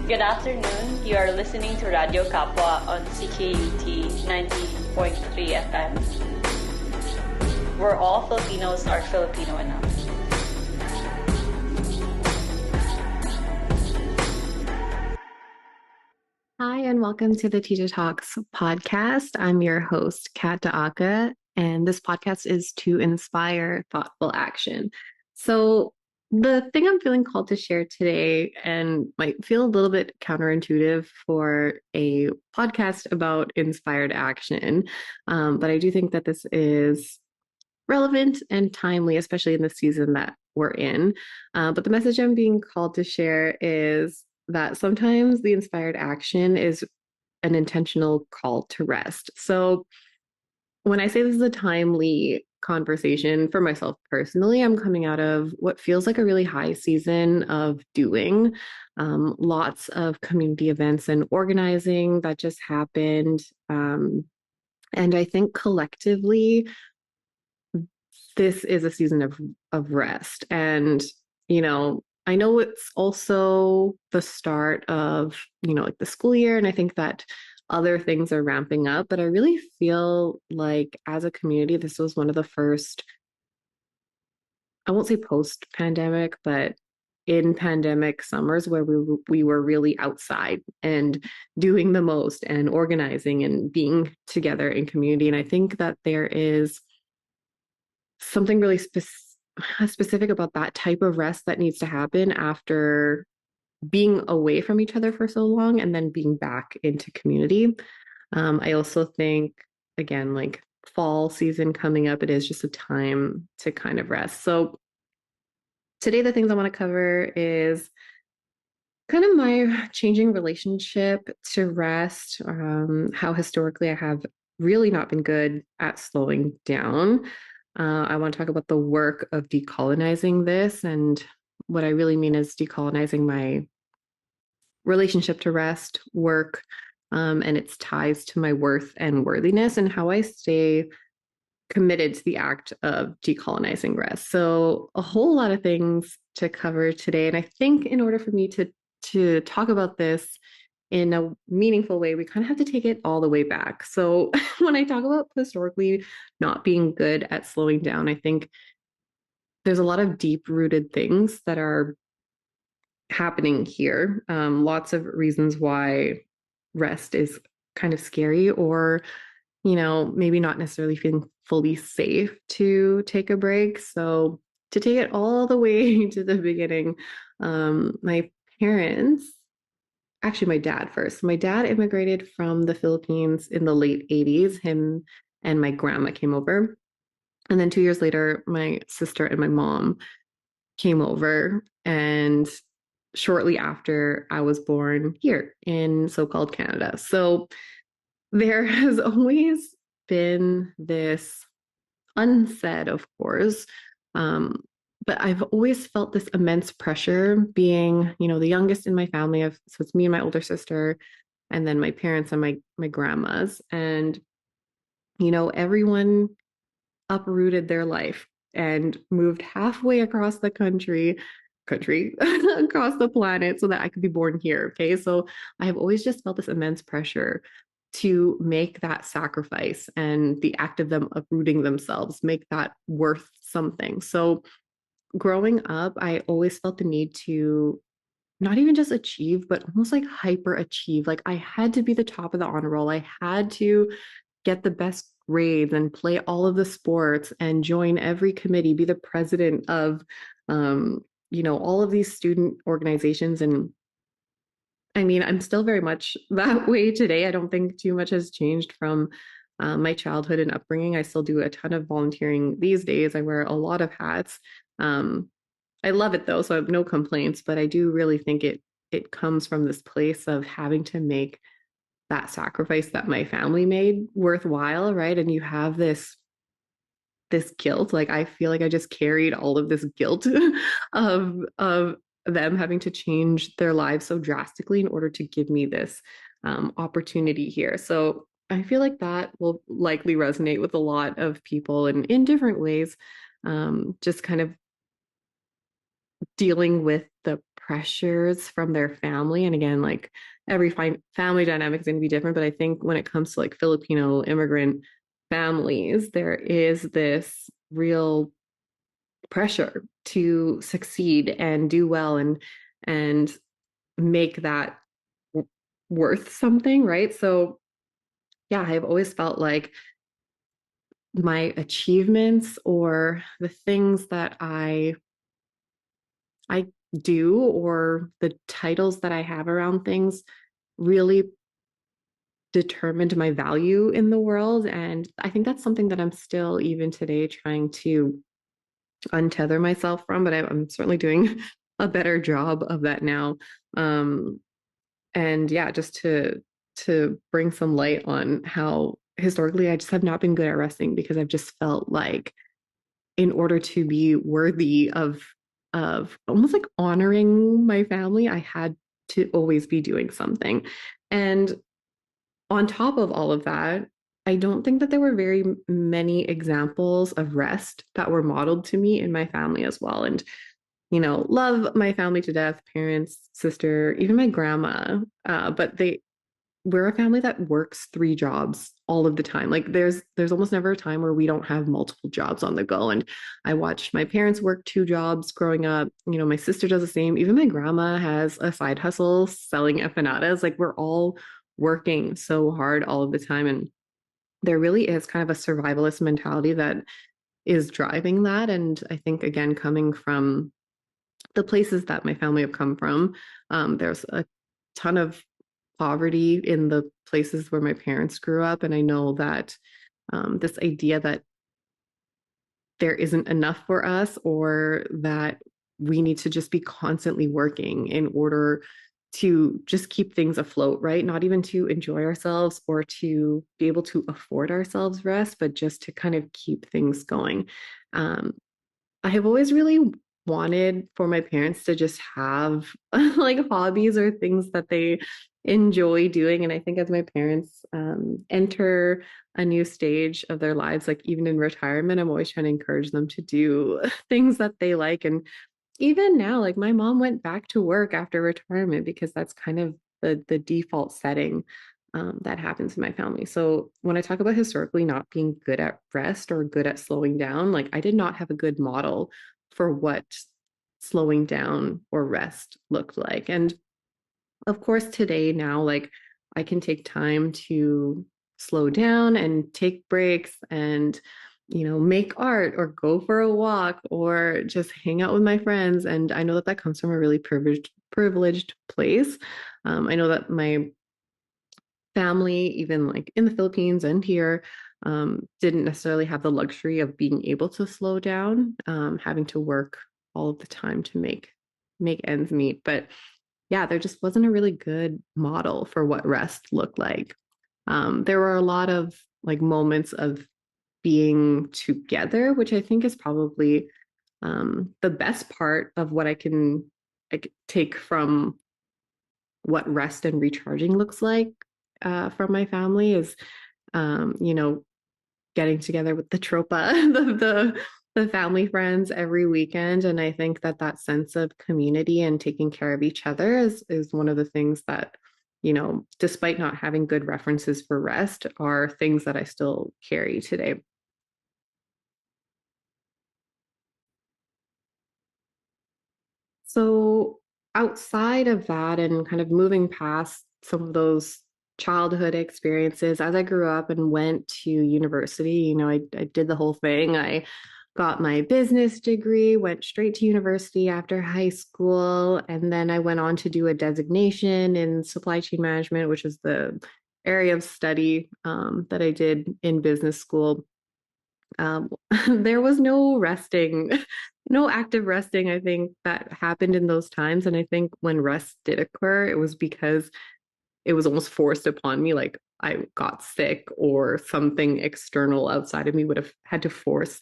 Good afternoon. You are listening to Radyo Kapwa on CKUT 90.3 FM. Where all Filipinos are Filipino enough. Hi, and welcome to the Tita Talks podcast. I'm your host, Daaca, and this podcast is to inspire thoughtful action. So, the thing I'm feeling called to share today, and might feel a little bit counterintuitive for a podcast about inspired action, but I do think that this is relevant and timely, especially in the season that we're in. But the message I'm being called to share is that sometimes the inspired action is an intentional call to rest. So when I say this is a timely conversation for myself personally, I'm coming out of what feels like a really high season of doing. Lots of community events and organizing that just happened. And I think collectively, this is a season of rest. And, I know it's also the start of, like the school year. And I think that other things are ramping up, but I really feel like as a community, this was one of the first, I won't say post-pandemic, but in pandemic summers where we were really outside and doing the most and organizing and being together in community. And I think that there is something really specific about that type of rest that needs to happen after being away from each other for so long and then being back into community. I also think, again, like fall season coming up, it is just a time to kind of rest. So today, the things I want to cover is kind of my changing relationship to rest, how historically I have really not been good at slowing down. I want to talk about the work of decolonizing this. And what I really mean is decolonizing my relationship to rest, work, and its ties to my worth and worthiness, and how I stay committed to the act of decolonizing rest. So a whole lot of things to cover today. And I think in order for me to talk about this in a meaningful way, we kind of have to take it all the way back. So when I talk about historically not being good at slowing down, I think there's a lot of deep-rooted things that are happening here. Lots of reasons why rest is kind of scary, or, maybe not necessarily feeling fully safe to take a break. So to take it all the way to the beginning, my parents, actually my dad first. My dad immigrated from the Philippines in the late 80s. Him and my grandma came over. And then 2 years later, my sister and my mom came over. And shortly after, I was born here in so-called Canada. So there has always been this unsaid, of course, but I've always felt this immense pressure being, the youngest in my family. So it's me and my older sister, and then my parents and my grandmas. And, everyone uprooted their life and moved halfway across the country, across the planet so that I could be born here. Okay. So I have always just felt this immense pressure to make that sacrifice and the act of them uprooting themselves, make that worth something. So growing up, I always felt the need to not even just achieve, but almost like hyper achieve. Like I had to be the top of the honor roll. I had to get the best grades and play all of the sports and join every committee, be the president of, all of these student organizations. And I mean, I'm still very much that way today. I don't think too much has changed from my childhood and upbringing. I still do a ton of volunteering these days. I wear a lot of hats. I love it though, so I have no complaints, but I do really think it comes from this place of having to make that sacrifice that my family made worthwhile, right? And you have this guilt. Like I feel like I just carried all of this guilt of them having to change their lives so drastically in order to give me this opportunity here. So I feel like that will likely resonate with a lot of people in different ways. Just kind of dealing with the pressures from their family. And again, like every family dynamic is going to be different. But I think when it comes to like Filipino immigrant families, there is this real pressure to succeed and do well and make that worth something, right? So yeah, I've always felt like my achievements or the things that I do or the titles that I have around things really determined my value in the world. And I think that's something that I'm still even today trying to untether myself from, but I'm certainly doing a better job of that now. Um, and yeah, just to bring some light on how historically I just have not been good at resting because I've just felt like in order to be worthy of almost like honoring my family, I had to always be doing something. And on top of all of that, I don't think that there were very many examples of rest that were modeled to me in my family as well. And, love my family to death, parents, sister, even my grandma. But we're a family that works 3 jobs all of the time. Like there's almost never a time where we don't have multiple jobs on the go. And I watched my parents work 2 jobs growing up. My sister does the same. Even my grandma has a side hustle selling empanadas. Like we're all working so hard all of the time. And there really is kind of a survivalist mentality that is driving that. And I think again, coming from the places that my family have come from, there's a ton of poverty in the places where my parents grew up. And I know that this idea that there isn't enough for us or that we need to just be constantly working in order to just keep things afloat, right? Not even to enjoy ourselves or to be able to afford ourselves rest, but just to kind of keep things going. Um, I have always really wanted for my parents to just have like hobbies or things that they enjoy doing. And I think as my parents enter a new stage of their lives, like even in retirement, I'm always trying to encourage them to do things that they like. And even now, like my mom went back to work after retirement because that's kind of the default setting that happens in my family. So when I talk about historically not being good at rest or good at slowing down, like I did not have a good model for what slowing down or rest looked like. And of course, today now, like I can take time to slow down and take breaks and, make art or go for a walk or just hang out with my friends. And I know that that comes from a really privileged place. I know that my family, even like in the Philippines and here, didn't necessarily have the luxury of being able to slow down, having to work all of the time to make ends meet. But yeah, there just wasn't a really good model for what rest looked like. There were a lot of like moments of being together, which I think is probably the best part of what I can like, take from what rest and recharging looks like from my family is, getting together with the tropa, the family friends every weekend. And I think that that sense of community and taking care of each other is one of the things that, despite not having good references for rest, are things that I still carry today. So outside of that and kind of moving past some of those childhood experiences, as I grew up and went to university, I did the whole thing. I got my business degree, went straight to university after high school, and then I went on to do a designation in supply chain management, which is the area of study that I did in business school. um, there was no resting, no active resting, I think, that happened in those times. And I think when rest did occur, it was because it was almost forced upon me. Like I got sick or something external outside of me would have had to force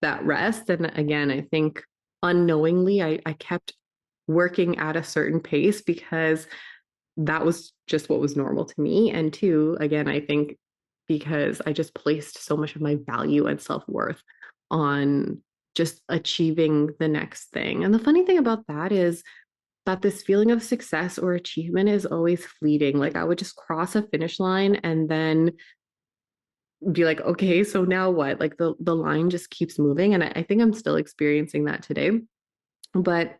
that rest. And again, I think unknowingly, I kept working at a certain pace because that was just what was normal to me. And two, again, I think because I just placed so much of my value and self-worth on just achieving the next thing. And the funny thing about that is that this feeling of success or achievement is always fleeting. Like I would just cross a finish line and then be like, okay, so now what? Like the line just keeps moving. And I think I'm still experiencing that today. But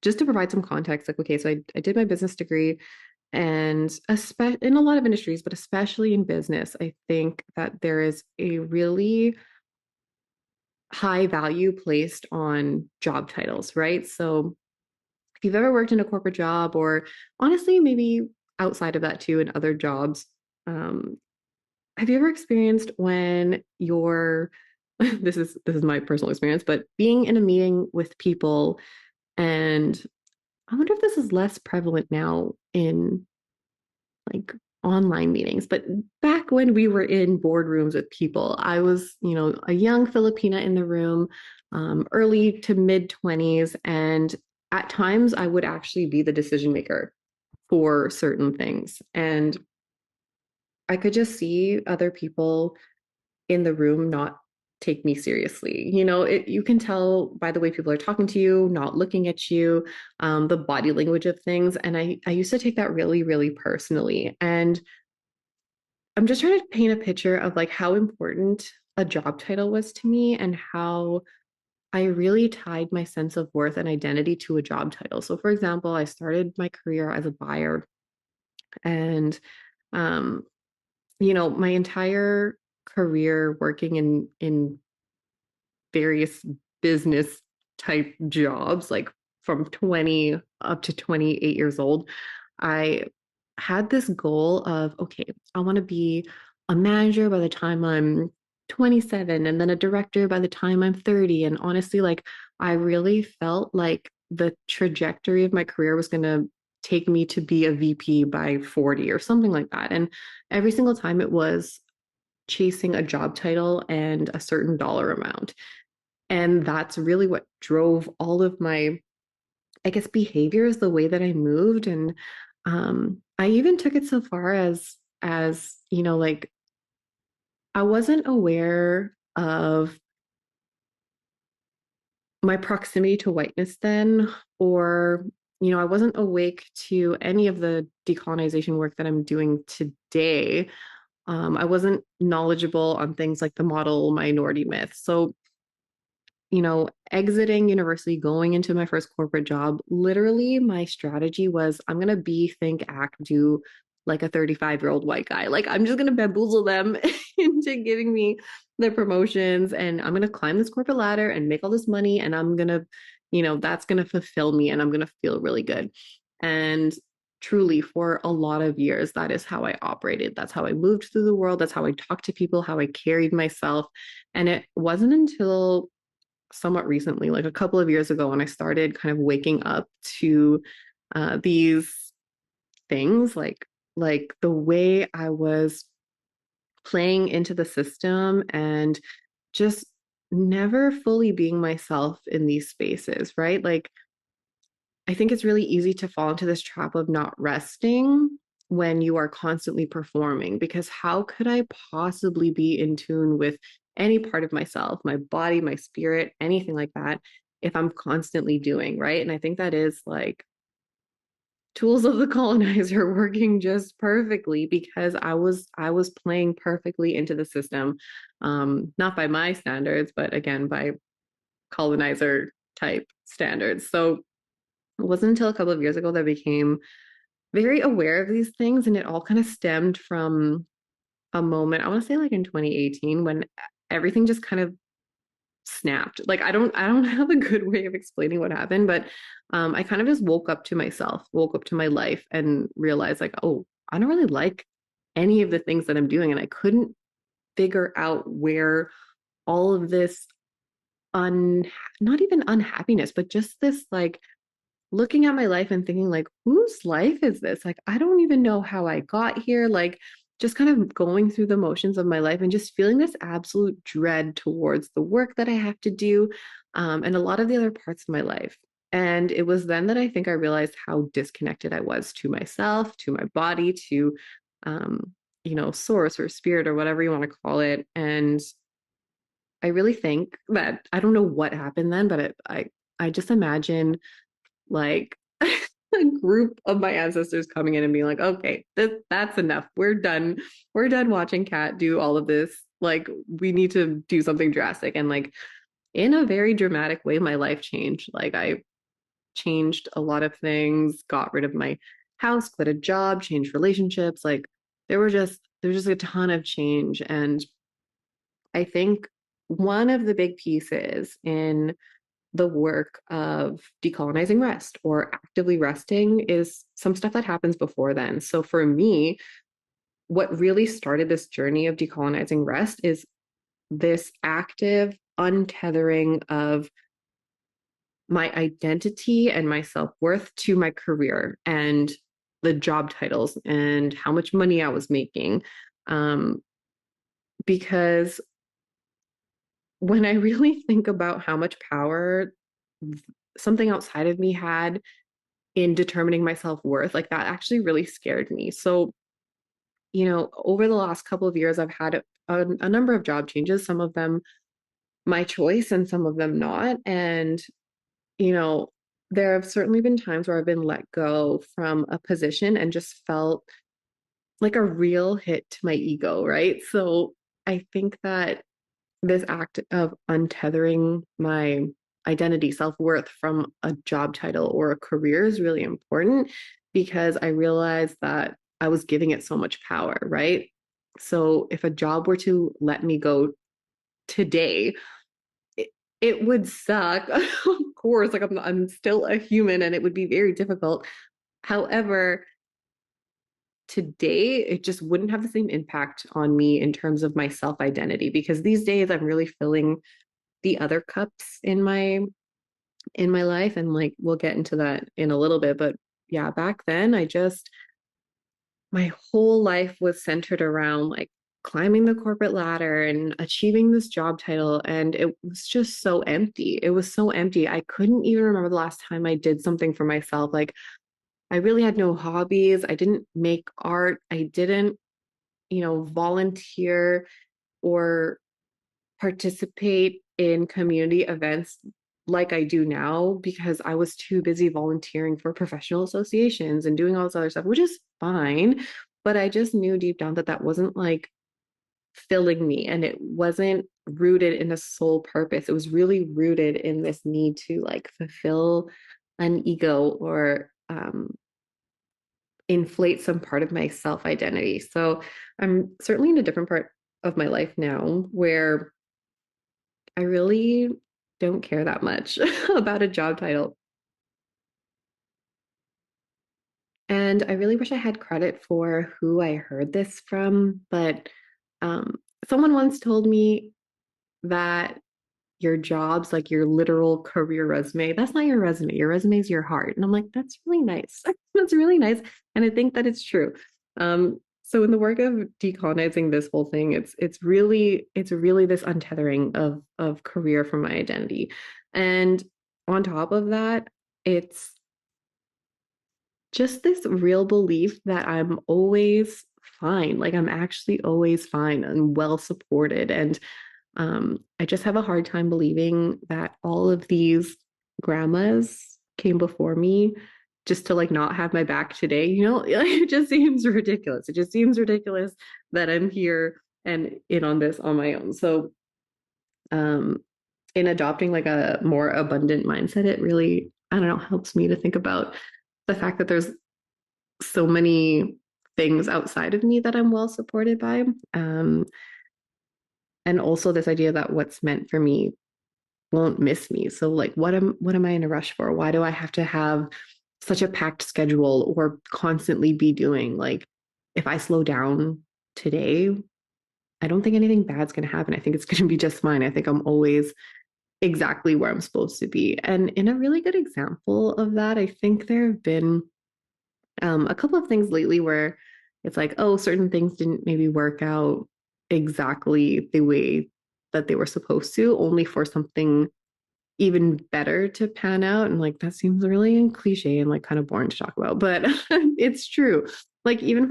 just to provide some context, like, okay, so I did my business degree, and especially in a lot of industries, but especially in business, I think that there is a really high value placed on job titles, right? So if you've ever worked in a corporate job, or honestly, maybe outside of that too, in other jobs, um, have you ever experienced when you're this is my personal experience, but being in a meeting with people, and I wonder if this is less prevalent now in like online meetings, but back when we were in boardrooms with people, I was, a young Filipina in the room, early to mid 20s. And at times I would actually be the decision maker for certain things. And I could just see other people in the room not take me seriously. You can tell by the way people are talking to you, not looking at you, the body language of things. And I used to take that really, really personally. And I'm just trying to paint a picture of like how important a job title was to me, and how I really tied my sense of worth and identity to a job title. So for example, I started my career as a buyer, and um, my entire career working in various business type jobs, like from 20 up to 28 years old, I had this goal of, okay, I want to be a manager by the time I'm 27, and then a director by the time I'm 30. And honestly, like, I really felt like the trajectory of my career was going to take me to be a VP by 40 or something like that. And every single time it was chasing a job title and a certain dollar amount. And that's really what drove all of my, I guess, behaviors, the way that I moved. And I even took it so far as, like, I wasn't aware of my proximity to whiteness then, or, I wasn't awake to any of the decolonization work that I'm doing today. I wasn't knowledgeable on things like the model minority myth. So exiting university, going into my first corporate job, literally my strategy was I'm going to be, think, act, do like a 35-year-old white guy. Like I'm just going to bamboozle them into giving me the promotions, and I'm going to climb this corporate ladder and make all this money. And I'm going to, that's going to fulfill me, and I'm going to feel really good. And truly, for a lot of years, that is how I operated. That's how I moved through the world. That's how I talked to people, how I carried myself. And it wasn't until somewhat recently, like a couple of years ago, when I started kind of waking up to these things, like the way I was playing into the system and just never fully being myself in these spaces, right? Like I think it's really easy to fall into this trap of not resting when you are constantly performing, because how could I possibly be in tune with any part of myself, my body, my spirit, anything like that, if I'm constantly doing, right? And I think that is like tools of the colonizer working just perfectly, because I was playing perfectly into the system, not by my standards, but again by colonizer type standards. So it wasn't until a couple of years ago that I became very aware of these things. And it all kind of stemmed from a moment, I want to say like in 2018, when everything just kind of snapped. Like I don't have a good way of explaining what happened, but I kind of just woke up to myself, woke up to my life, and realized like, oh, I don't really like any of the things that I'm doing. And I couldn't figure out where all of this not even unhappiness, but just this like looking at my life and thinking like, whose life is this? Like, I don't even know how I got here. Like, just kind of going through the motions of my life and just feeling this absolute dread towards the work that I have to do, and a lot of the other parts of my life. And it was then that I think I realized how disconnected I was to myself, to my body, to, source or spirit or whatever you want to call it. And I really think that I don't know what happened then, but I just imagine like a group of my ancestors coming in and being like, okay, that's enough. We're done. We're done watching Kat do all of this. Like, we need to do something drastic. And like, in a very dramatic way, my life changed. Like, I changed a lot of things, got rid of my house, quit a job, changed relationships. Like, there was just a ton of change. And I think one of the big pieces in the work of decolonizing rest or actively resting is some stuff that happens before then. So for me, what really started this journey of decolonizing rest is this active untethering of my identity and my self-worth to my career and the job titles and how much money I was making. Um, because when I really think about how much power something outside of me had in determining my self-worth, like that actually really scared me. So, over the last couple of years, I've had a number of job changes, some of them my choice and some of them not. And, you know, there have certainly been times where I've been let go from a position and just felt like a real hit to my ego, right? So I think that this act of untethering my identity, self-worth from a job title or a career is really important because I realized that I was giving it so much power, right? So if a job were to let me go today, it, it would suck. Of course, like I'm still a human and it would be very difficult. However, today it just wouldn't have the same impact on me in terms of my self identity because these days I'm really filling the other cups in my life, and like we'll get into that in a little bit. But yeah, back then I just my whole life was centered around like climbing the corporate ladder and achieving this job title, and it was just so empty. It was so empty. I couldn't even remember the last time I did something for myself. Like, I really had no hobbies. I didn't make art. I didn't, volunteer or participate in community events like I do now because I was too busy volunteering for professional associations and doing all this other stuff, which is fine. But I just knew deep down that that wasn't like filling me and it wasn't rooted in a sole purpose. It was really rooted in this need to like fulfill an ego or inflate some part of my self identity. So I'm certainly in a different part of my life now where I really don't care that much about a job title. And I really wish I had credit for who I heard this from, but um, someone once told me that your job's like your literal career resume. That's not your resume. Your resume is your heart. And I'm like, that's really nice. That's really nice. And I think that it's true. So in the work of decolonizing this whole thing, it's really this untethering of career from my identity. And on top of that, it's just this real belief that I'm always fine. Like I'm actually always fine and well supported. And I just have a hard time believing that all of these grandmas came before me just to like not have my back today. It just seems ridiculous. It just seems ridiculous that I'm here and in on this on my own. So, um, in adopting like a more abundant mindset, it really, I don't know, helps me to think about the fact that there's so many things outside of me that I'm well supported by. And also this idea that what's meant for me won't miss me. So like what am I in a rush for? Why do I have to have such a packed schedule or constantly be doing like if I slow down today, I don't think anything bad's going to happen. I think it's going to be just fine. I think I'm always exactly where I'm supposed to be. And in a really good example of that, I think there have been a couple of things lately where it's like, oh, certain things didn't maybe work out exactly the way that they were supposed to, only for something even better to pan out. And like that seems really cliche and like kind of boring to talk about, but it's true. Like even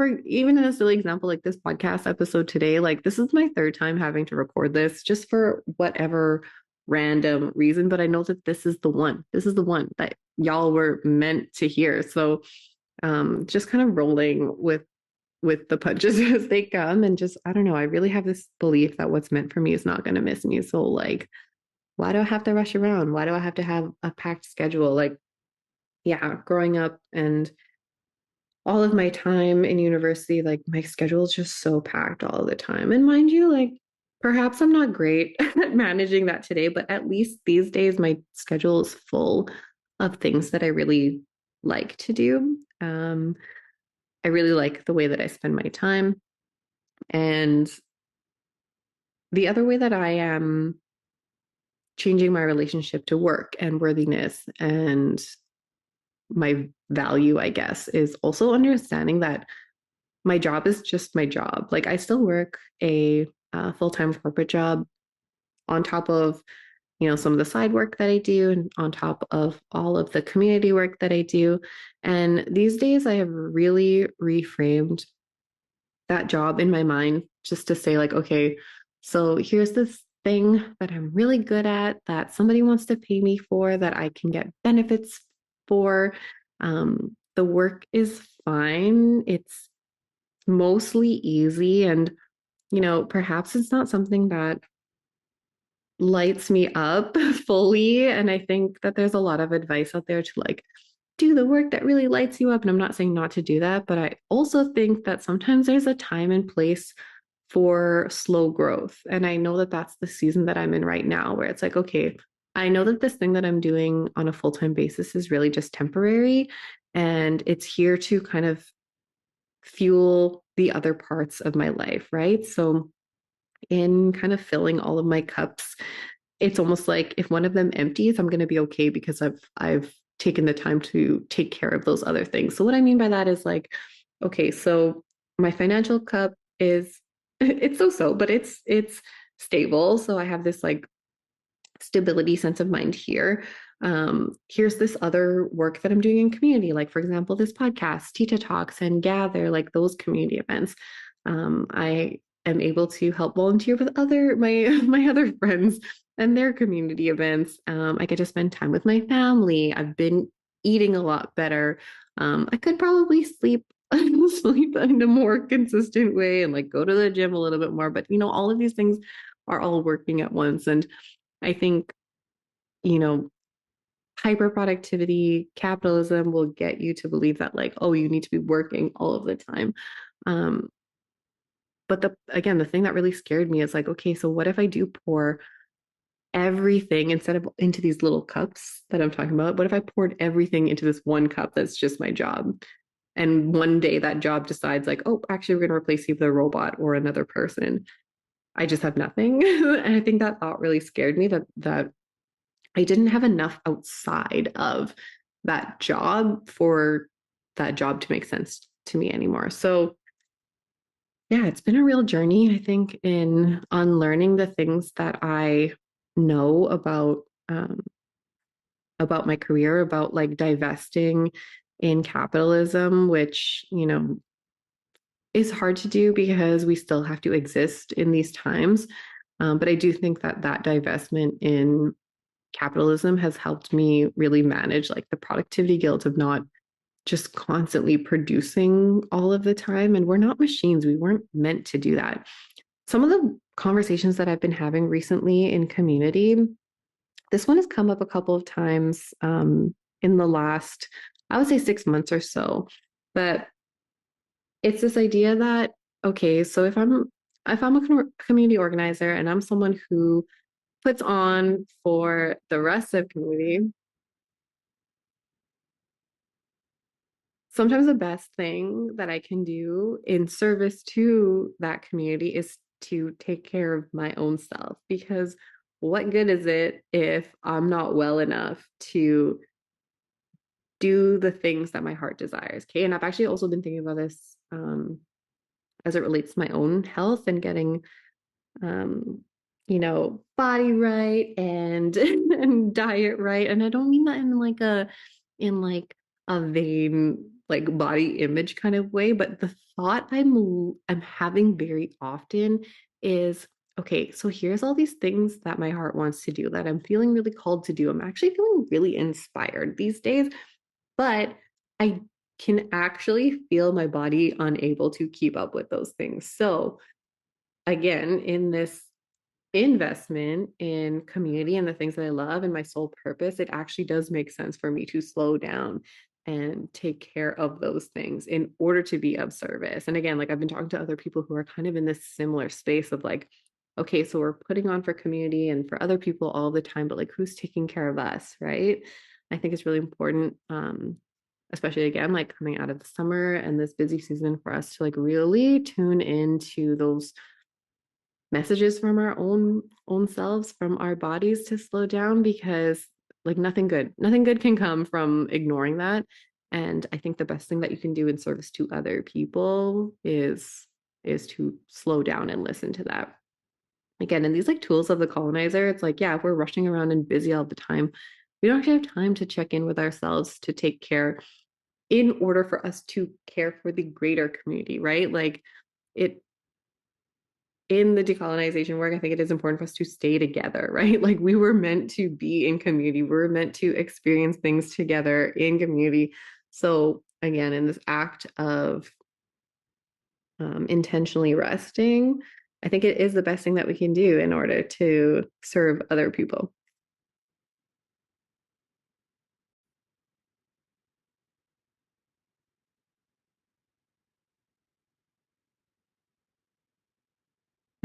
in a silly example like this podcast episode today, like this is my third time having to record this just for whatever random reason, but I know that this is the one. This is the one that y'all were meant to hear. So just kind of rolling with the punches as they come, and just, I don't know, I really have this belief that what's meant for me is not going to miss me. So like, why do I have to rush around? Why do I have to have a packed schedule? Like, yeah, growing up and all of my time in university, like my schedule is just so packed all the time. And mind you, like perhaps I'm not great at managing that today, but at least these days my schedule is full of things that I really like to do. I really like the way that I spend my time. And the other way that I am changing my relationship to work and worthiness and my value, I guess, is also understanding that my job is just my job. Like I still work a full-time corporate job on top of, some of the side work that I do and on top of all of the community work that I do. And these days I have really reframed that job in my mind just to say like, okay, so here's this thing that I'm really good at that somebody wants to pay me for, that I can get benefits for. The work is fine. It's mostly easy. And, perhaps it's not something that lights me up fully. And I think that there's a lot of advice out there to like do the work that really lights you up. And I'm not saying not to do that, but I also think that sometimes there's a time and place for slow growth. And I know that that's the season that I'm in right now, where it's like, okay, I know that this thing that I'm doing on a full-time basis is really just temporary. And it's here to kind of fuel the other parts of my life, right? So in kind of filling all of my cups, it's almost like if one of them empties, I'm going to be okay because I've taken the time to take care of those other things. So what I mean by that is like, okay, so my financial cup is it's so, but it's stable. So I have this like stability sense of mind here. Here's this other work that I'm doing in community, like for example, this podcast, Tita Talks and Gather, like those community events. I am able to help volunteer with my other friends and their community events. I get to spend time with my family. I've been eating a lot better. I could probably sleep in a more consistent way and like go to the gym a little bit more. But all of these things are all working at once. And I think, you know, hyper productivity, capitalism will get you to believe that like, oh, you need to be working all of the time. Um, but the thing that really scared me is like, okay, so what if I do pour everything instead of into these little cups that I'm talking about? What if I poured everything into this one cup that's just my job? And one day that job decides like, oh, actually, we're going to replace you with a robot or another person. I just have nothing. And I think that thought really scared me, that I didn't have enough outside of that job for that job to make sense to me anymore. So yeah, it's been a real journey, I think, in unlearning the things that I know about my career, about like divesting in capitalism, which, is hard to do because we still have to exist in these times. But I do think that divestment in capitalism has helped me really manage like the productivity guilt of not just constantly producing all of the time. And we're not machines. We weren't meant to do that. Some of the conversations that I've been having recently in community, this one has come up a couple of times in the last, I would say 6 months or so. But it's this idea that, okay, so if I'm a community organizer and I'm someone who puts on for the rest of community, sometimes the best thing that I can do in service to that community is to take care of my own self. Because what good is it if I'm not well enough to do the things that my heart desires? Okay. And I've actually also been thinking about this as it relates to my own health and getting um, body right and and diet right. And I don't mean that in like a vain like body image kind of way, but the thought I'm having very often is okay, so here's all these things that my heart wants to do that I'm feeling really called to do. I'm actually feeling really inspired these days, but I can actually feel my body unable to keep up with those things. So, again, in this investment in community and the things that I love and my sole purpose, it actually does make sense for me to slow down and take care of those things in order to be of service. And again, like I've been talking to other people who are kind of in this similar space of like, okay, so we're putting on for community and for other people all the time, but like who's taking care of us, right? I think it's really important, especially again, like coming out of the summer and this busy season for us to like really tune into those messages from our own selves, from our bodies to slow down, because like nothing good can come from ignoring that. And I think the best thing that you can do in service to other people is to slow down and listen to that. Again, and these like tools of the colonizer, it's like, yeah, if we're rushing around and busy all the time, we don't actually have time to check in with ourselves to take care in order for us to care for the greater community, right? Like it in the decolonization work, I think it is important for us to stay together, right? Like we were meant to be in community. We were meant to experience things together in community. So again, in this act of intentionally resting, I think it is the best thing that we can do in order to serve other people.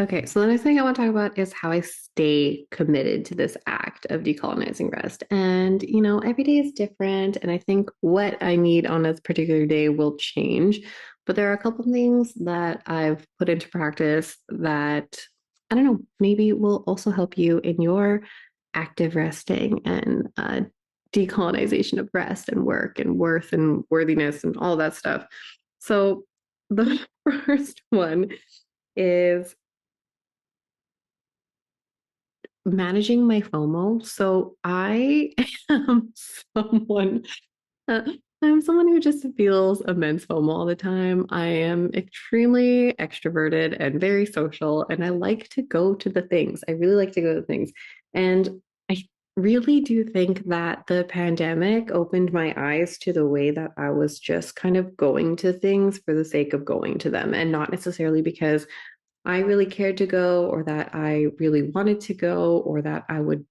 Okay, so the next thing I want to talk about is how I stay committed to this act of decolonizing rest. And, every day is different. And I think what I need on a particular day will change. But there are a couple things that I've put into practice that, I don't know, maybe will also help you in your active resting and decolonization of rest and work and worth and worthiness and all that stuff. So the first one is managing my FOMO. So I am someone uh, I'm someone who just feels immense FOMO all the time. I am extremely extroverted and very social, and I like to go to the things. I really like to go to things. And I really do think that the pandemic opened my eyes to the way that I was just kind of going to things for the sake of going to them and not necessarily because I really cared to go or that I really wanted to go or that I would,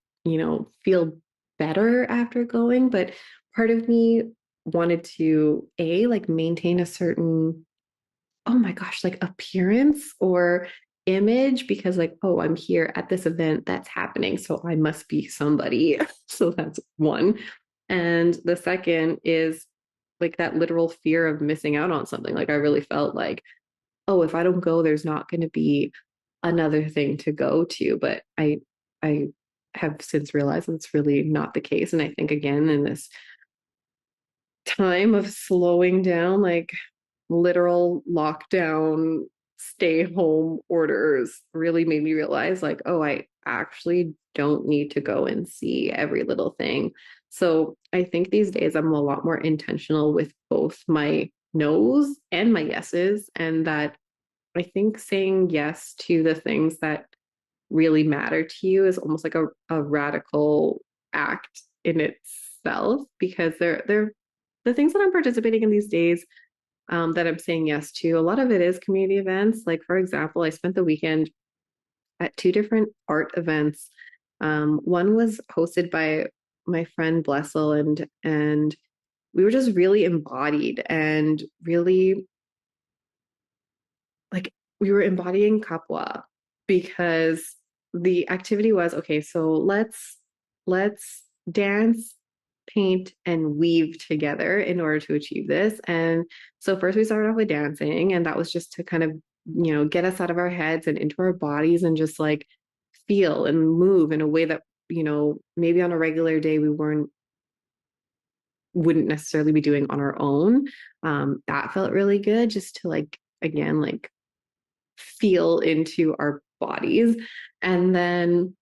feel better after going. But part of me wanted to like maintain a certain, oh my gosh, like appearance or image because like, oh, I'm here at this event that's happening. So I must be somebody. So that's one. And the second is like that literal fear of missing out on something. Like I really felt like, oh, if I don't go, there's not going to be another thing to go to. But I have since realized that's really not the case. And I think again in this time of slowing down, like literal lockdown, stay home orders really made me realize like, oh, I actually don't need to go and see every little thing. So I think these days I'm a lot more intentional with both my no's and my yeses, and that I think saying yes to the things that really matter to you is almost like a radical act in itself because they're the things that I'm participating in these days that I'm saying yes to. A lot of it is community events. Like, for example, I spent the weekend at two different art events. One was hosted by my friend Blessel, and we were just really embodied and really like we were embodying Kapwa because the activity was okay, so let's dance, paint, and weave together in order to achieve this. And so first we started off with dancing, and that was just to kind of, get us out of our heads and into our bodies and just like feel and move in a way that, maybe on a regular day we wouldn't necessarily be doing on our own. That felt really good just to like again like feel into our bodies. And then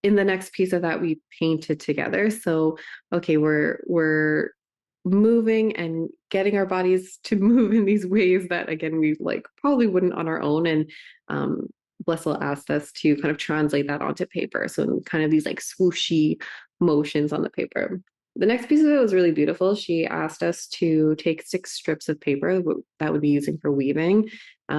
in the next piece of that, we painted together. So, okay, we're moving and getting our bodies to move in these ways that again we like probably wouldn't on our own. And Blessel asked us to kind of translate that onto paper. So kind of these like swooshy motions on the paper. The next piece of it was really beautiful. She asked us to take 6 strips of paper that would be using for weaving.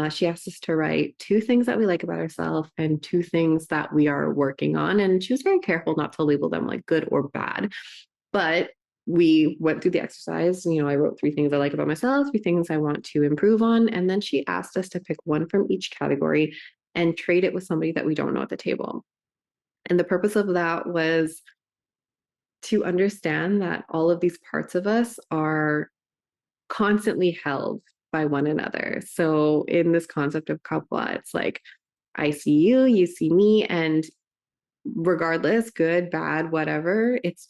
She asked us to write 2 things that we like about ourselves and 2 things that we are working on. And she was very careful not to label them like good or bad. But we went through the exercise. I wrote 3 things I like about myself, 3 things I want to improve on. And then she asked us to pick one from each category and trade it with somebody that we don't know at the table. And the purpose of that was to understand that all of these parts of us are constantly held by one another. So in this concept of kapwa, it's like, I see you, you see me, and regardless, good, bad, whatever, it's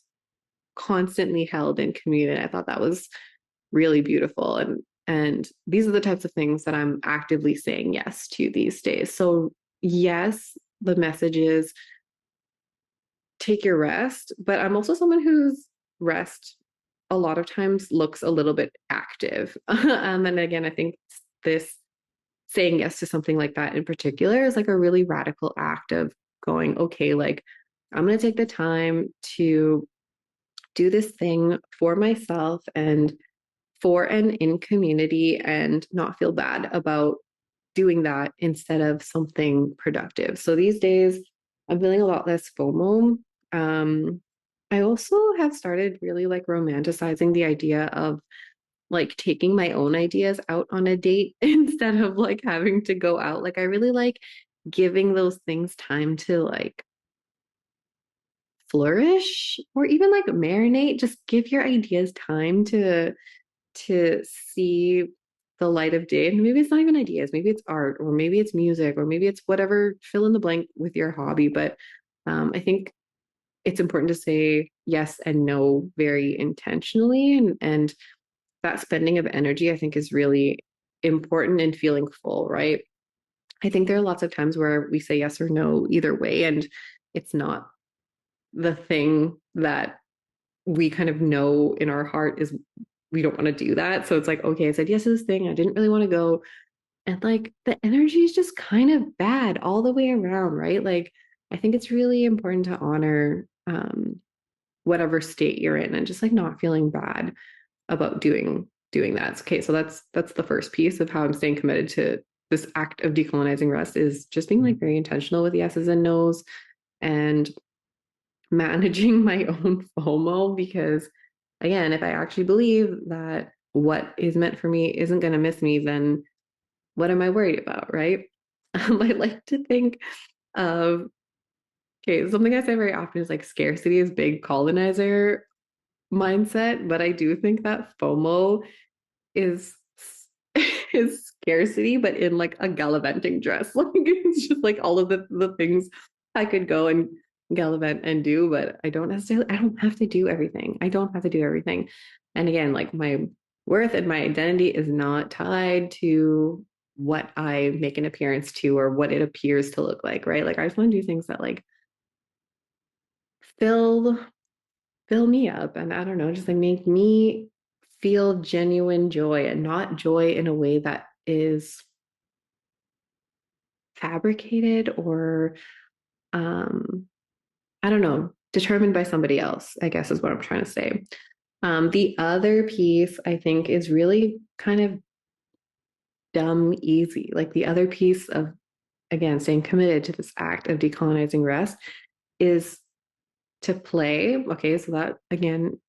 constantly held in community. I thought that was really beautiful. And these are the types of things that I'm actively saying yes to these days. So yes, the message is take your rest, but I'm also someone whose rest a lot of times looks a little bit active. And again, I think this saying yes to something like that in particular is like a really radical act of going, okay, like I'm going to take the time to do this thing for myself and for and in community and not feel bad about doing that instead of something productive. So these days, I'm feeling a lot less FOMO. I also have started really like romanticizing the idea of like taking my own ideas out on a date instead of like having to go out. Like I really like giving those things time to like flourish or even like marinate. Just give your ideas time to see the light of day. And maybe it's not even ideas, maybe it's art, or maybe it's music, or maybe it's whatever, fill in the blank with your hobby. But I think it's important to say yes and no very intentionally. And that spending of energy, I think, is really important in feeling full, right? I think there are lots of times where we say yes or no either way, and it's not the thing that we kind of know in our heart is we don't want to do that. So it's like, okay, I said yes to this thing. I didn't really want to go. And like the energy is just kind of bad all the way around, right? Like I think it's really important to honor whatever state you're in and just like not feeling bad about doing that. Okay, so that's the first piece of how I'm staying committed to this act of decolonizing rest is just being like very intentional with yeses and nos and managing my own FOMO because again, if I actually believe that what is meant for me isn't going to miss me, then what am I worried about, right? I like to think of, okay, something I say very often is like scarcity is big colonizer mindset, but I do think that FOMO is is scarcity, but in like a gallivanting dress. Like it's just like all of the things I could go and gallivant and do, but I don't have to do everything. I don't have to do everything. And again, like my worth and my identity is not tied to what I make an appearance to or what it appears to look like, right? Like I just want to do things that like fill fill me up and I don't know, just like make me feel genuine joy and not joy in a way that is fabricated or I don't know, determined by somebody else, I guess is what I'm trying to say. The other piece I think is really kind of dumb easy. Like the other piece of again staying committed to this act of decolonizing rest is to play. Okay, so that again,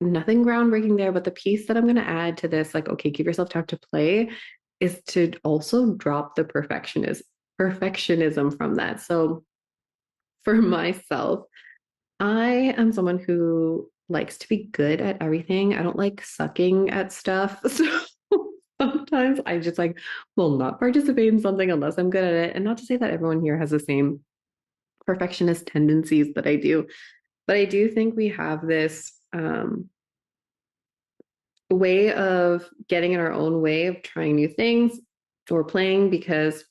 nothing groundbreaking there, but the piece that I'm going to add to this, like, okay, give yourself time to play, is to also drop the perfectionism from that. So for myself, I am someone who likes to be good at everything. I don't like sucking at stuff. So sometimes I just like will not participate in something unless I'm good at it. And not to say that everyone here has the same perfectionist tendencies that I do, but I do think we have this way of getting in our own way of trying new things or playing because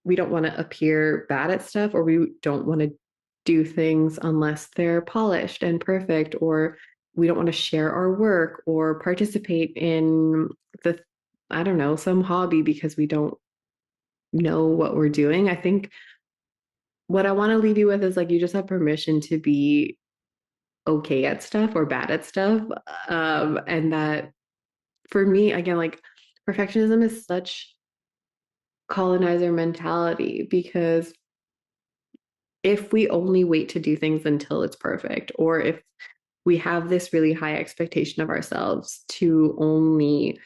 we don't want to appear bad at stuff or we don't want to do things unless they're polished and perfect or we don't want to share our work or participate in the I don't know some hobby because we don't know what we're doing. I think what I want to leave you with is like you just have permission to be okay at stuff or bad at stuff. And that for me, again, like perfectionism is such colonizer mentality because if we only wait to do things until it's perfect, or if we have this really high expectation of ourselves to only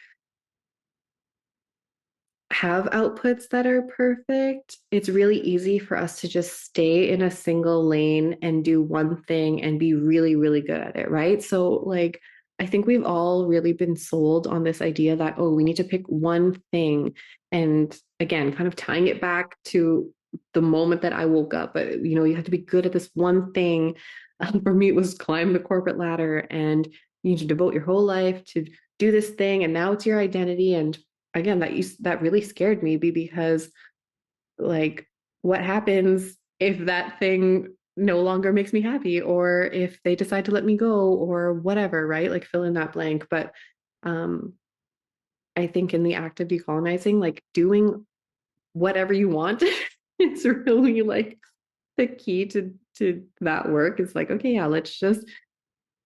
have outputs that are perfect, it's really easy for us to just stay in a single lane and do one thing and be really, really good at it, right? So, like, I think we've all really been sold on this idea that, oh, we need to pick one thing. And again, kind of tying it back to the moment that I woke up, but you have to be good at this one thing. For me, it was climb the corporate ladder, and you need to devote your whole life to do this thing, and now it's your identity. And again, that really scared me because like what happens if that thing no longer makes me happy, or if they decide to let me go, or whatever, right? Like fill in that blank. But um I think in the act of decolonizing, like doing whatever you want it's really like the key to that work. It's like, okay, yeah, let's just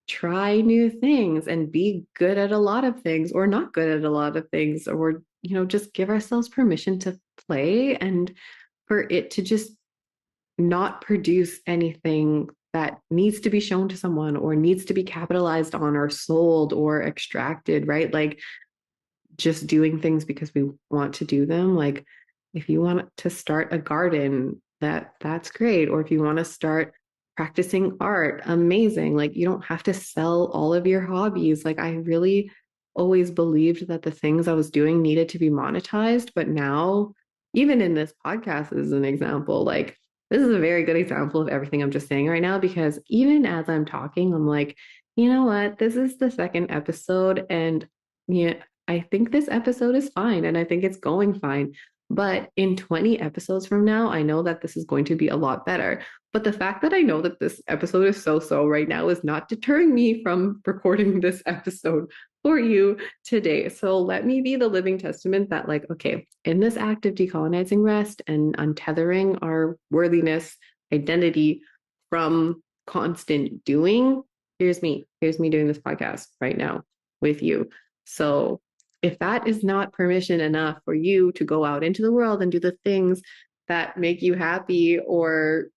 try new things and be good at a lot of things or not good at a lot of things, or just give ourselves permission to play and for it to just not produce anything that needs to be shown to someone or needs to be capitalized on or sold or extracted, right? Like just doing things because we want to do them. Like if you want to start a garden, that's great. Or if you want to start practicing art, amazing. Like you don't have to sell all of your hobbies. Like I really always believed that the things I was doing needed to be monetized, but now even in this podcast as an example, like this is a very good example of everything I'm just saying right now, because even as I'm talking, I'm like, you know what? This is the second episode, and yeah, I think this episode is fine and I think it's going fine. But in 20 episodes from now, I know that this is going to be a lot better. But the fact that I know that this episode is so right now is not deterring me from recording this episode for you today. So let me be the living testament that, like, okay, in this act of decolonizing rest and untethering our worthiness, identity from constant doing, here's me. Here's me doing this podcast right now with you. So if that is not permission enough for you to go out into the world and do the things that make you happy or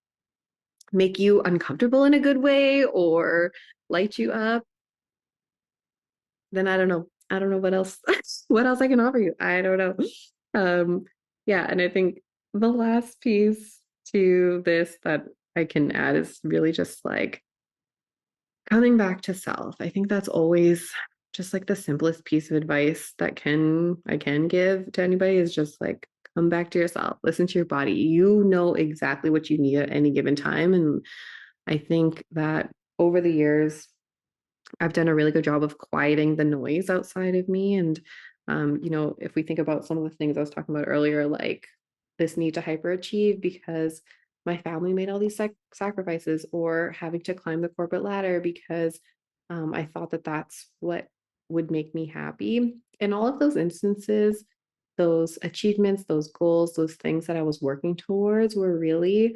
make you uncomfortable in a good way or light you up, then I don't know. I don't know what else what else I can offer you. I don't know. Um yeah, and I think the last piece to this that I can add is really just like coming back to self. I think that's always just like the simplest piece of advice that I can give to anybody is just like come back to yourself, listen to your body. You know exactly what you need at any given time. And I think that over the years, I've done a really good job of quieting the noise outside of me. And, if we think about some of the things I was talking about earlier, like this need to hyperachieve because my family made all these sacrifices, or having to climb the corporate ladder because I thought that that's what would make me happy. In all of those instances, those achievements, those goals, those things that I was working towards were really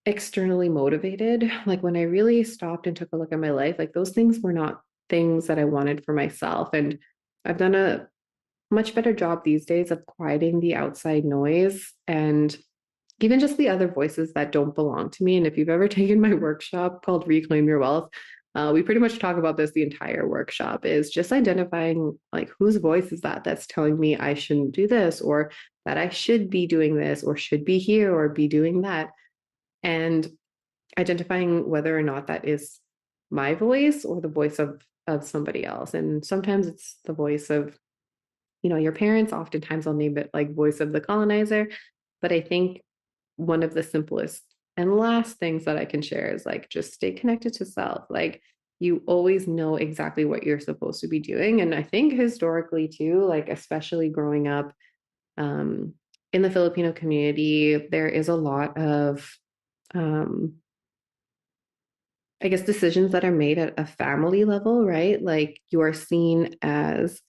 externally motivated. Like when I really stopped and took a look at my life, like those things were not things that I wanted for myself. And I've done a much better job these days of quieting the outside noise and even just the other voices that don't belong to me. And if you've ever taken my workshop called Reclaim Your Wealth, we pretty much talk about this the entire workshop is just identifying like whose voice is that that's telling me I shouldn't do this, or that I should be doing this, or should be here, or be doing that. And identifying whether or not that is my voice or the voice of somebody else. And sometimes it's the voice of your parents. Oftentimes I'll name it like voice of the colonizer. But I think one of the simplest and last things that I can share is like just stay connected to self. Like you always know exactly what you're supposed to be doing. And I think historically too, like especially growing up um, in the Filipino community, there is a lot of um, I guess decisions that are made at a family level, right? Like you are seen as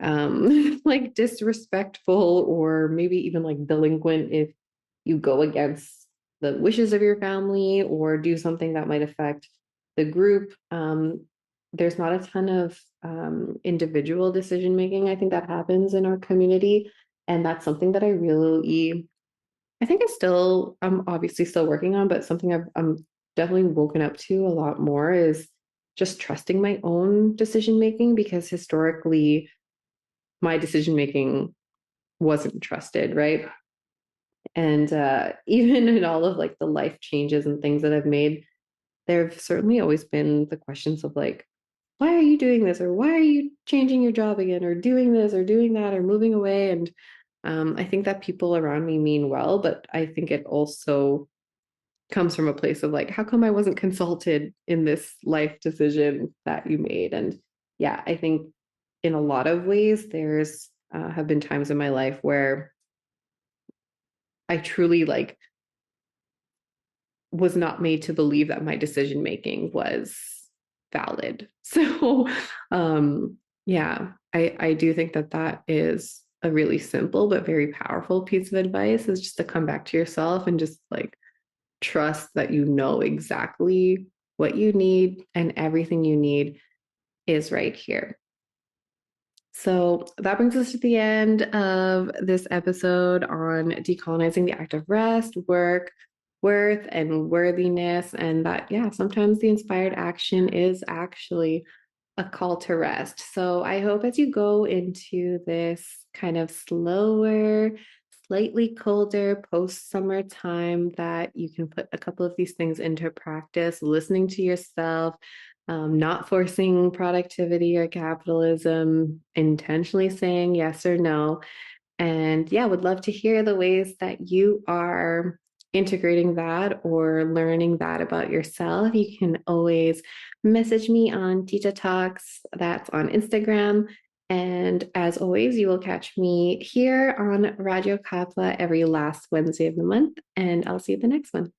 like disrespectful or maybe even like delinquent if you go against the wishes of your family or do something that might affect the group. There's not a ton of individual decision making, I think, that happens in our community. And that's something that I think I'm obviously still working on, but something I'm definitely woken up to a lot more is just trusting my own decision making, because historically my decision making wasn't trusted, right? And even in all of like the life changes and things that I've made, there have certainly always been the questions of like, why are you doing this? Or why are you changing your job again? Or doing this or doing that or moving away? And I think that people around me mean well, but I think it also comes from a place of like, how come I wasn't consulted in this life decision that you made? And yeah, I think in a lot of ways, there's have been times in my life where I truly like was not made to believe that my decision making was valid. So yeah, I do think that that is a really simple but very powerful piece of advice, is just to come back to yourself and just like trust that you know exactly what you need and everything you need is right here. So that brings us to the end of this episode on decolonizing the act of rest, work, worth, and worthiness. And that, yeah, sometimes the inspired action is actually a call to rest. So I hope as you go into this kind of slower, slightly colder post-summer time, that you can put a couple of these things into practice, listening to yourself, not forcing productivity or capitalism, intentionally saying yes or no. And yeah, would love to hear the ways that you are integrating that or learning that about yourself. You can always message me on Tita Talks, that's on Instagram. And as always, you will catch me here on Radyo Kapwa every last Wednesday of the month. And I'll see you at the next one.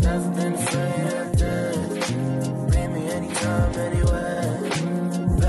Never been afraid of death. Meet me anytime, anywhere.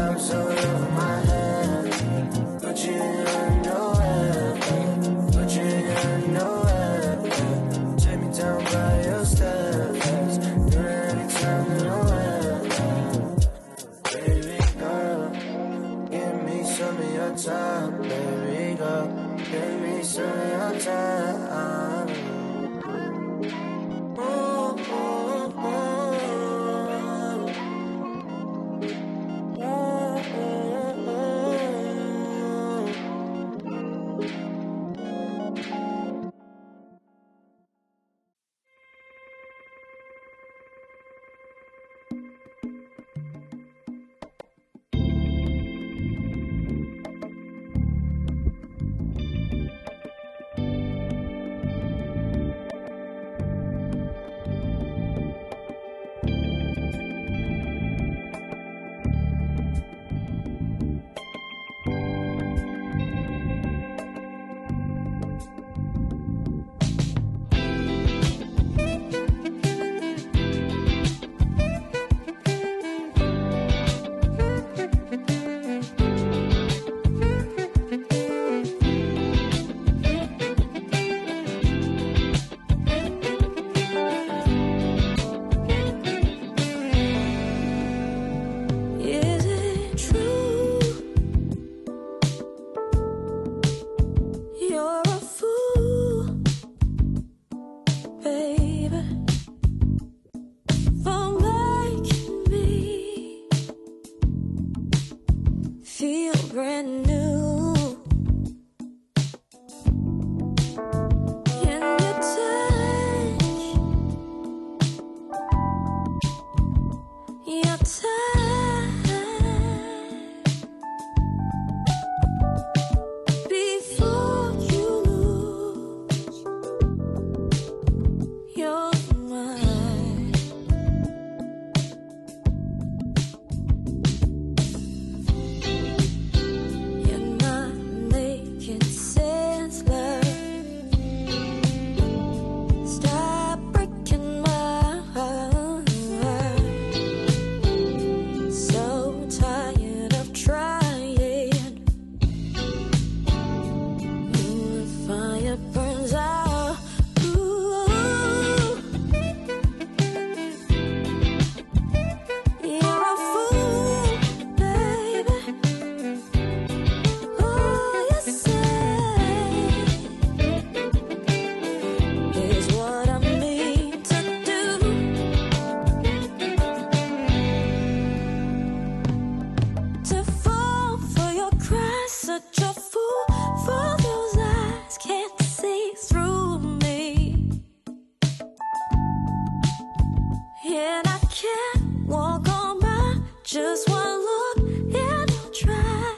can't walk on by. Just one look and I'll try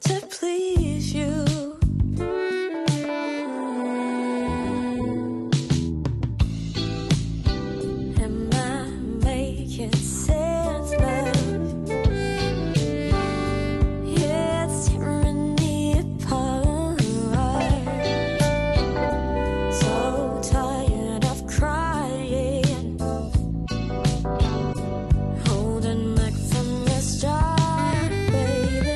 to please you. Am I making sense, love? Yeah, it's tearing me apart. So tired of crying, holding back from the start, baby.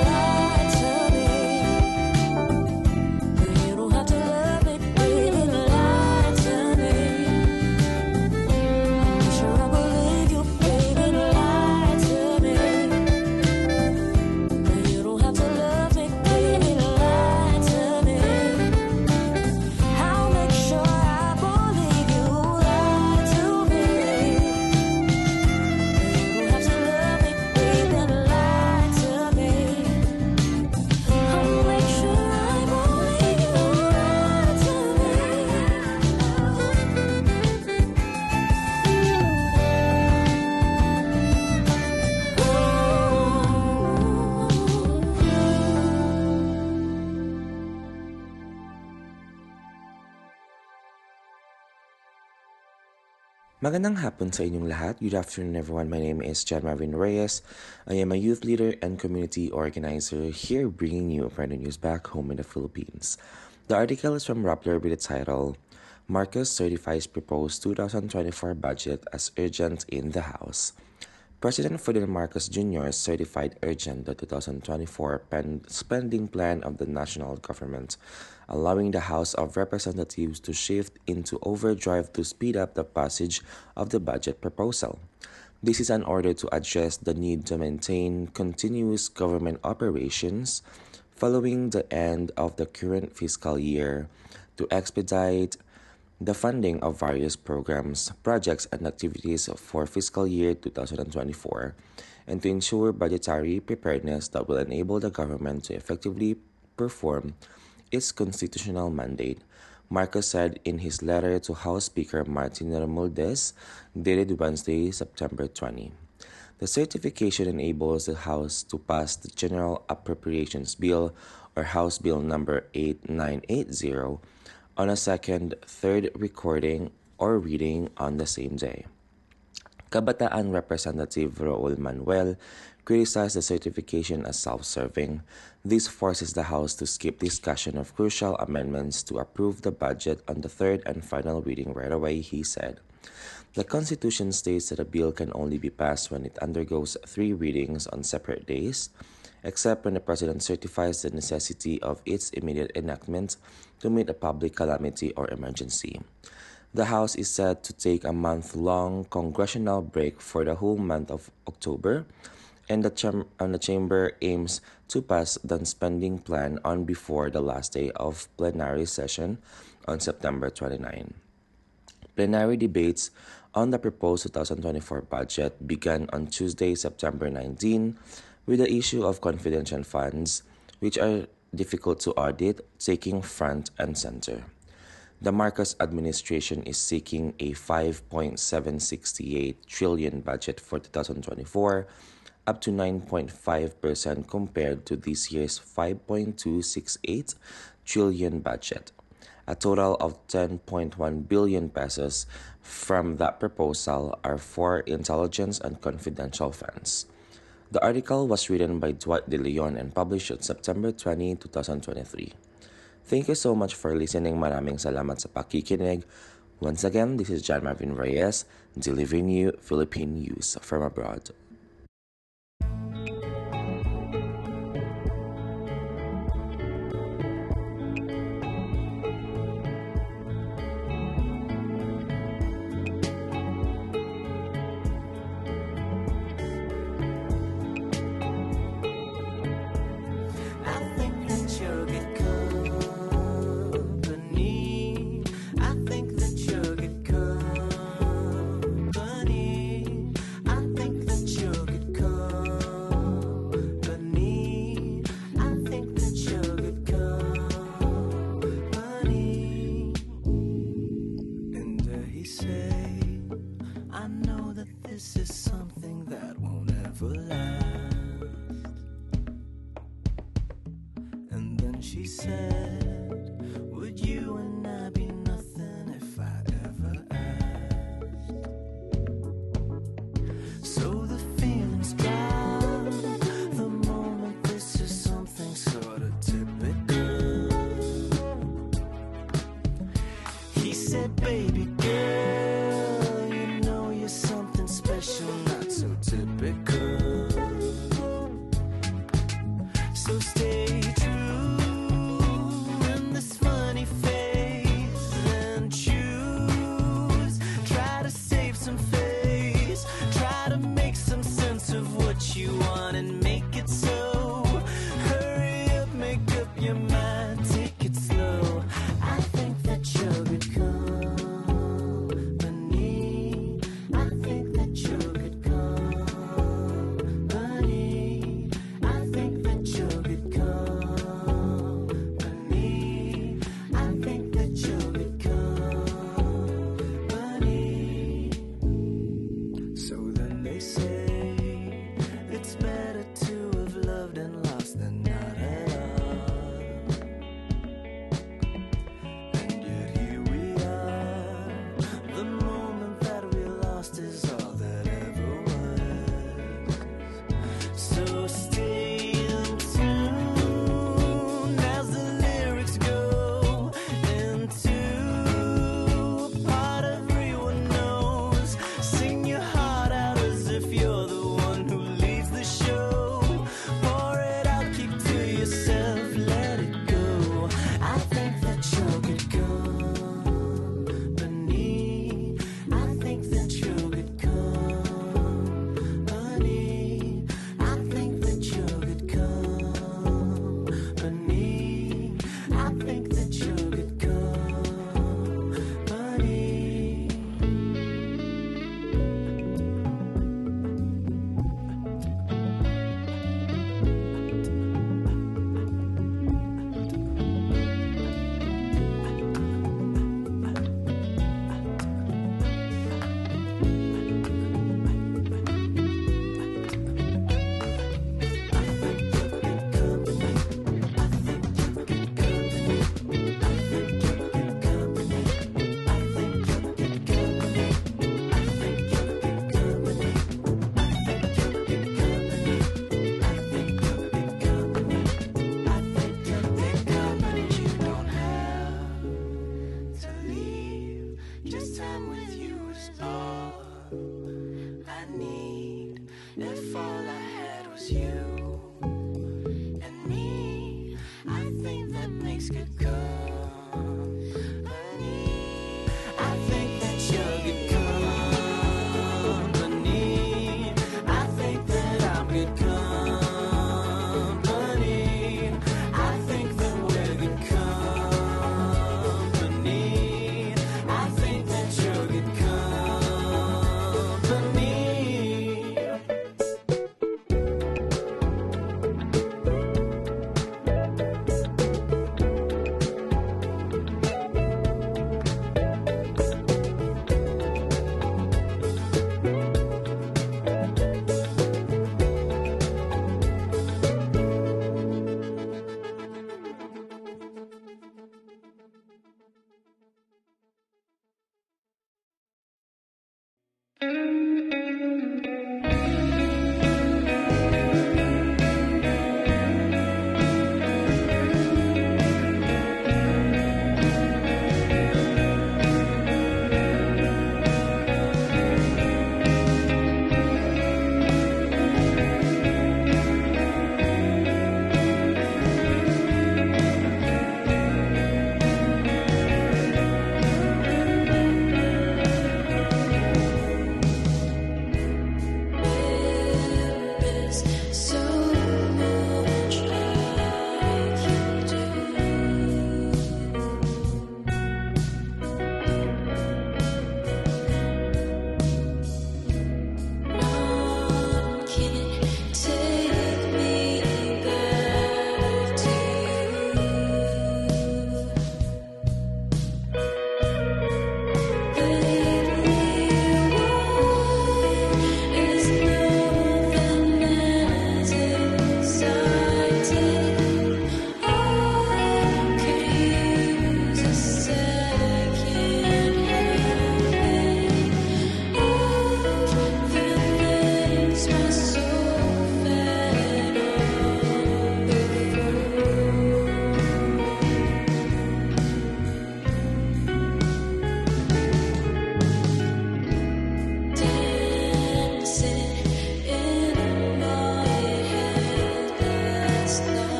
Lie to me. You don't have to love me, baby. Lie to me. I'm sure I believe you, baby. Lie to me. You don't have to love me, baby. Lie to me. I'll make sure I believe you. Lie to me. You don't have to love me, baby. Lie to me. I'll make sure I believe you. Lie to Magandang hapon sa inyong lahat. Good afternoon, everyone. My name is John Marvin Reyes. I am a youth leader and community organizer here bringing you important news back home in the Philippines. The article is from Rappler with the title, Marcos Certifies Proposed 2024 Budget as Urgent in the House. President Ferdinand Marcos Jr. certified urgent the 2024 spending plan of the national government, allowing the House of Representatives to shift into overdrive to speed up the passage of the budget proposal. This is in order to address the need to maintain continuous government operations following the end of the current fiscal year, to expedite the funding of various programs, projects, and activities for fiscal year 2024, and to ensure budgetary preparedness that will enable the government to effectively perform its constitutional mandate, Marcos said in his letter to House Speaker Martin Romualdez, dated Wednesday, September 20. The certification enables the House to pass the General Appropriations Bill, or House Bill number 8980, on a second, third recording or reading on the same day. Kabataan Representative Raul Manuel criticized the certification as self-serving. This forces the House to skip discussion of crucial amendments to approve the budget on the third and final reading right away, he said. The Constitution states that a bill can only be passed when it undergoes 3 readings on separate days, except when the President certifies the necessity of its immediate enactment to meet a public calamity or emergency. The House is set to take a month-long congressional break for the whole month of October, and the Chamber aims to pass the spending plan on before the last day of plenary session on September 29. Plenary debates on the proposed 2024 budget began on Tuesday, September 19, with the issue of confidential funds, which are difficult to audit, taking front and center. The Marcos administration is seeking a 5.768 trillion budget for 2024, up to 9.5% compared to this year's 5.268 trillion budget. A total of 10.1 billion pesos from that proposal are for intelligence and confidential funds. The article was written by Dwight De Leon and published on September 20, 2023. Thank you so much for listening. Maraming salamat sa pakikinig. Once again, this is John Marvin Reyes, delivering you Philippine news from abroad. I think that you'll get cool. He said, would you and I be nothing if I ever asked? So the feelings drop the moment this is something sort of typical. He said, baby girl, you know you're something special, not so typical. So stay true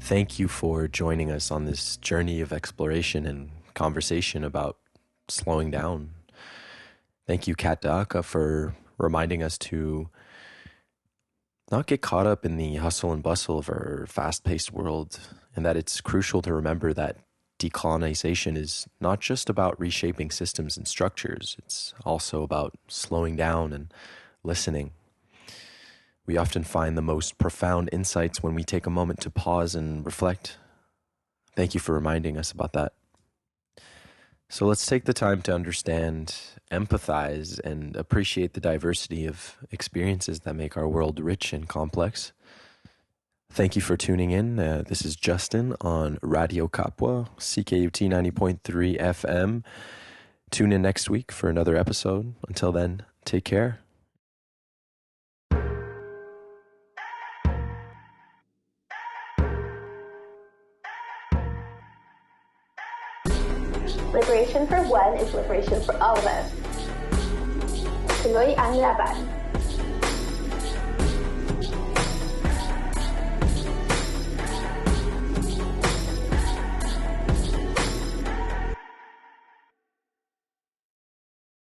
Thank you for joining us on this journey of exploration and conversation about slowing down. Thank you, Daaca, for reminding us to not get caught up in the hustle and bustle of our fast-paced world, and that it's crucial to remember that decolonization is not just about reshaping systems and structures. It's also about slowing down and listening. We often find the most profound insights when we take a moment to pause and reflect. Thank you for reminding us about that. So let's take the time to understand, empathize, and appreciate the diversity of experiences that make our world rich and complex. Thank you for tuning in. This is Justin on Radyo Kapwa, CKUT 90.3 FM. Tune in next week for another episode. Until then, take care. Liberation for one is liberation for all of us. Tuloy ang laban.